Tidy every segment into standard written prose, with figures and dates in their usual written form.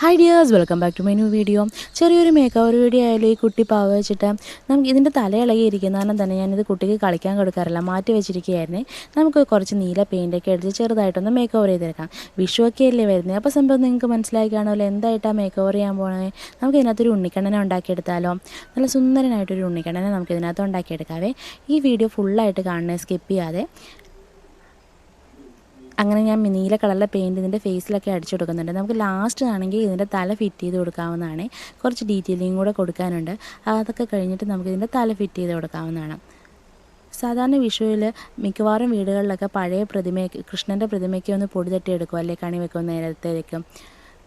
Hi dears, welcome back to my new video. ചെറിയൊരു make over video ആയാലും ഈ കുട്ടി പാവ വെച്ചിട്ട് നമുക്ക് ഇതിൻ്റെ തലയിളകിയിരിക്കുന്ന കാരണം തന്നെ ഞാനിത് കുട്ടിക്ക് കളിക്കാൻ കൊടുക്കാറില്ല, മാറ്റി വെച്ചിരിക്കുകയായിരുന്നേ. നമുക്ക് കുറച്ച് നീല പെയിൻ്റൊക്കെ അടിച്ച് ചെറുതായിട്ടൊന്ന് മേക്ക് ഓവർ ചെയ്തെടുക്കാം. വിഷുവൊക്കെ അല്ലേ വരുന്നത്, അപ്പോൾ സംഭവം നിങ്ങൾക്ക് മനസ്സിലായി കാണുമല്ലോ എന്തായിട്ടാണ് മേക്ക് ഓവർ ചെയ്യാൻ പോകുന്നത്. നമുക്ക് ഇതിനകത്തൊരു ഉണ്ണിക്കണ്ണനെ ഉണ്ടാക്കിയെടുത്താലോ? നല്ല സുന്ദരനായിട്ടൊരു ഉണ്ണിക്കണ്ണനെ നമുക്ക് ഇതിനകത്ത് ഉണ്ടാക്കിയെടുക്കാവേ. ഈ വീഡിയോ ഫുള്ളായിട്ട് കാണണേ, സ്കിപ്പ് ചെയ്യാതെ. അങ്ങനെ ഞാൻ നീല കളറിലെ പെയിൻറ്റ് ഇതിൻ്റെ ഫേസിലൊക്കെ അടിച്ചു കൊടുക്കുന്നുണ്ട്. നമുക്ക് ലാസ്റ്റ് ആണെങ്കിൽ ഇതിൻ്റെ തല ഫിറ്റ് ചെയ്ത് കൊടുക്കാവുന്നതാണ്. കുറച്ച് ഡീറ്റെയിലിംഗ് കൂടെ കൊടുക്കാനുണ്ട്. അതൊക്കെ കഴിഞ്ഞിട്ട് നമുക്ക് ഇതിൻ്റെ തല ഫിറ്റ് ചെയ്ത് കൊടുക്കാവുന്നതാണ്. സാധാരണ വിഷുവിൽ മിക്കവാറും വീടുകളിലൊക്കെ പഴയ പ്രതിമയ്ക്ക്, കൃഷ്ണൻ്റെ പ്രതിമയ്ക്ക് ഒന്ന് പൊടി തട്ടി എടുക്കും, അല്ലെ കണി വെക്കും, നേരത്തേക്കും.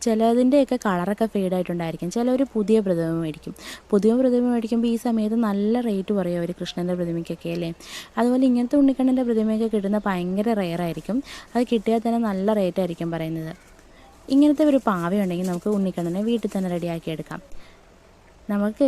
ചിലതിൻ്റെയൊക്കെ കളറൊക്കെ ഫെയ്ഡായിട്ടുണ്ടായിരിക്കും. ചിലവർ പുതിയ പ്രതിമ മേടിക്കും. പുതിയ പ്രതിമ മേടിക്കുമ്പോൾ ഈ സമയത്ത് നല്ല റേറ്റ് പറയും അവർ കൃഷ്ണൻ്റെ പ്രതിമയ്ക്കൊക്കെ അല്ലേ. അതുപോലെ ഇങ്ങനത്തെ ഉണ്ണിക്കണ്ണൻ്റെ പ്രതിമയൊക്കെ കിട്ടുന്ന ഭയങ്കര റെയറായിരിക്കും. അത് കിട്ടിയാൽ തന്നെ നല്ല റേറ്റായിരിക്കും പറയുന്നത്. ഇങ്ങനത്തെ ഒരു പാവയുണ്ടെങ്കിൽ നമുക്ക് ഉണ്ണിക്കണ്ണനെ വീട്ടിൽ തന്നെ റെഡിയാക്കി എടുക്കാം. നമുക്ക്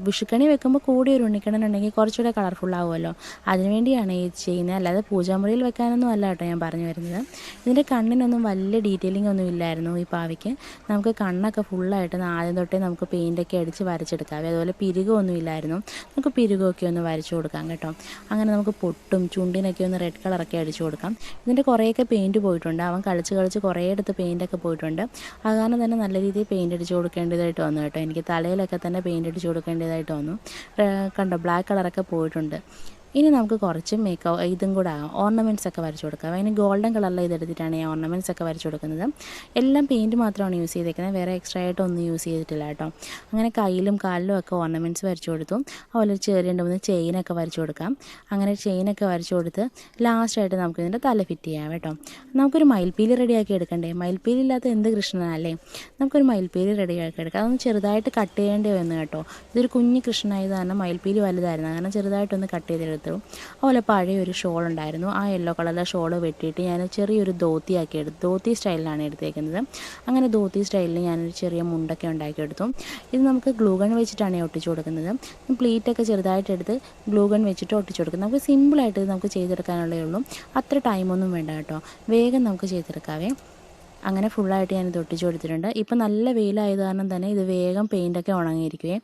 വിഷുക്കണി വെക്കുമ്പോൾ കൂടി ഒരു ഉണ്ണിക്കണ്ണൻ ഉണ്ടെങ്കിൽ കുറച്ചുകൂടെ കളർഫുള്ളാവുമല്ലോ, അതിനുവേണ്ടിയാണ് ഈ ചെയ്യുന്നത്. അല്ലാതെ പൂജാമുറിയിൽ വെക്കാനൊന്നും അല്ല കേട്ടോ ഞാൻ പറഞ്ഞു വരുന്നത്. ഇതിൻ്റെ കണ്ണിനൊന്നും വലിയ ഡീറ്റെയിലിംഗ് ഒന്നും ഇല്ലായിരുന്നു ഈ പാവയ്ക്ക്. നമുക്ക് കണ്ണൊക്കെ ഫുള്ളായിട്ട് ആദ്യം തൊട്ടേ നമുക്ക് പെയിൻ്റൊക്കെ അടിച്ച് വരച്ചെടുക്കാം. അതുപോലെ പിരുകമൊന്നും ഇല്ലായിരുന്നു, നമുക്ക് പിരുകമൊക്കെ ഒന്ന് വരച്ചു കൊടുക്കാം കേട്ടോ. അങ്ങനെ നമുക്ക് പൊട്ടും ചുണ്ടിനൊക്കെ ഒന്ന് റെഡ് കളറൊക്കെ അടിച്ചു കൊടുക്കാം. ഇതിൻ്റെ കുറേയൊക്കെ പെയിൻറ്റ് പോയിട്ടുണ്ട്, അവൻ കളിച്ച് കുറേ അടുത്ത് പെയിൻറ്റൊക്കെ പോയിട്ടുണ്ട്. അത് കാരണം തന്നെ നല്ല രീതിയിൽ പെയിൻറ്റ് അടിച്ച് കൊടുക്കേണ്ടതായിട്ട് വന്നു കേട്ടോ. എനിക്ക് തലയിലൊക്കെ തന്നെ പെയിൻ്റ് അടിച്ച് കൊടുക്കേണ്ടതായിട്ട് വന്നു. കണ്ടോ, ബ്ലാക്ക് കളറൊക്കെ പോയിട്ടുണ്ട്. ഇനി നമുക്ക് കുറച്ച് ഇതും കൂടെ ഓർണമെൻറ്റ്സ് ഒക്കെ വരച്ച് കൊടുക്കാം. അതിന് ഗോൾഡൻ കളറിൽ ഇതെടുത്തിട്ടാണ് ഞാൻ ഓർണമെൻറ്റ്സ് ഒക്കെ വരച്ച് കൊടുക്കുന്നത്. എല്ലാം പെയിൻറ്റ് മാത്രമാണ് യൂസ് ചെയ്തേക്കുന്നത്, വേറെ എക്സ്ട്രാ ആയിട്ടൊന്നും യൂസ് ചെയ്തിട്ടില്ല കേട്ടോ. അങ്ങനെ കയ്യിലും കാലിലും ഒക്കെ ഓർണമെൻറ്റ്സ് വരച്ച് കൊടുത്തു. അതുപോലെ ചെറിയ 2-3 ചെയിനൊക്കെ വരച്ച് കൊടുക്കാം. അങ്ങനെ ചെയിനൊക്കെ വരച്ച് കൊടുത്ത് ലാസ്റ്റായിട്ട് നമുക്ക് ഇതിൻ്റെ തല ഫിറ്റ് ചെയ്യാം കേട്ടോ. നമുക്കൊരു മയിൽപ്പീലി റെഡിയാക്കി എടുക്കണ്ടേ. മയിൽപ്പീലി ഇല്ലാത്ത എന്ത് കൃഷ്ണനല്ലേ. നമുക്കൊരു മയിൽപ്പീലി റെഡിയാക്കി എടുക്കാം. അതൊന്ന് ചെറുതായിട്ട് കട്ട് ചെയ്യേണ്ടി വന്നു കേട്ടോ. ഇതൊരു കുഞ്ഞ് കൃഷ്ണനായത് കാരണം മയിൽപ്പീലി വലുതായിരുന്നു, അങ്ങനെ ചെറുതായിട്ടൊന്ന് കട്ട് ചെയ്തെടുത്തു. അതുപോലെ പഴയൊരു ഷോൾ ഉണ്ടായിരുന്നു, ആ യെല്ലോ കളറിലെ ഷോൾ വെട്ടിയിട്ട് ഞാൻ ചെറിയൊരു ധോത്തിയാക്കി എടുത്തു. ധോത്തി സ്റ്റൈലിലാണ് എടുത്തേക്കുന്നത്. അങ്ങനെ ധോത്തി സ്റ്റൈലിൽ ഞാനൊരു ചെറിയ മുണ്ടൊക്കെ ഉണ്ടാക്കിയെടുത്തു. ഇത് നമുക്ക് ഗ്ലൂഗൺ വെച്ചിട്ടാണ് ഒട്ടിച്ചു കൊടുക്കുന്നത്. പ്ലീറ്റൊക്കെ ചെറുതായിട്ടെടുത്ത് ഗ്ലൂഗൺ വെച്ചിട്ട് ഒട്ടിച്ചു കൊടുക്കുന്നത്. നമുക്ക് സിമ്പിളായിട്ട് നമുക്ക് ചെയ്തെടുക്കാനുള്ളേ ഉള്ളൂ, അത്ര ടൈമൊന്നും വേണ്ട കേട്ടോ. വേഗം നമുക്ക് ചെയ്തെടുക്കാവേ. അങ്ങനെ ഫുള്ളായിട്ട് ഞാനിത് ഒട്ടിച്ചു കൊടുത്തിട്ടുണ്ട്. ഇപ്പം നല്ല വെയിലായത് കാരണം തന്നെ ഇത് വേഗം പെയിൻ്റൊക്കെ ഉണങ്ങിയിരിക്കുവേ.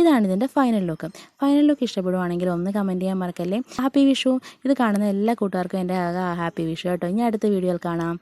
ഇതാണ് ഇതിൻ്റെ ഫൈനൽ ലുക്ക്. ഫൈനൽ ലുക്ക് ഇഷ്ടപ്പെടുവാണെങ്കിൽ ഒന്ന് കമൻറ്റ് ചെയ്യാൻ മറക്കല്ലേ. ഹാപ്പി വിഷു. ഇത് കാണുന്ന എല്ലാ കൂട്ടുകാർക്കും എൻ്റെ ഹാപ്പി വിഷു കേട്ടോ. ഇനി അടുത്ത വീഡിയോയിൽ കാണാം.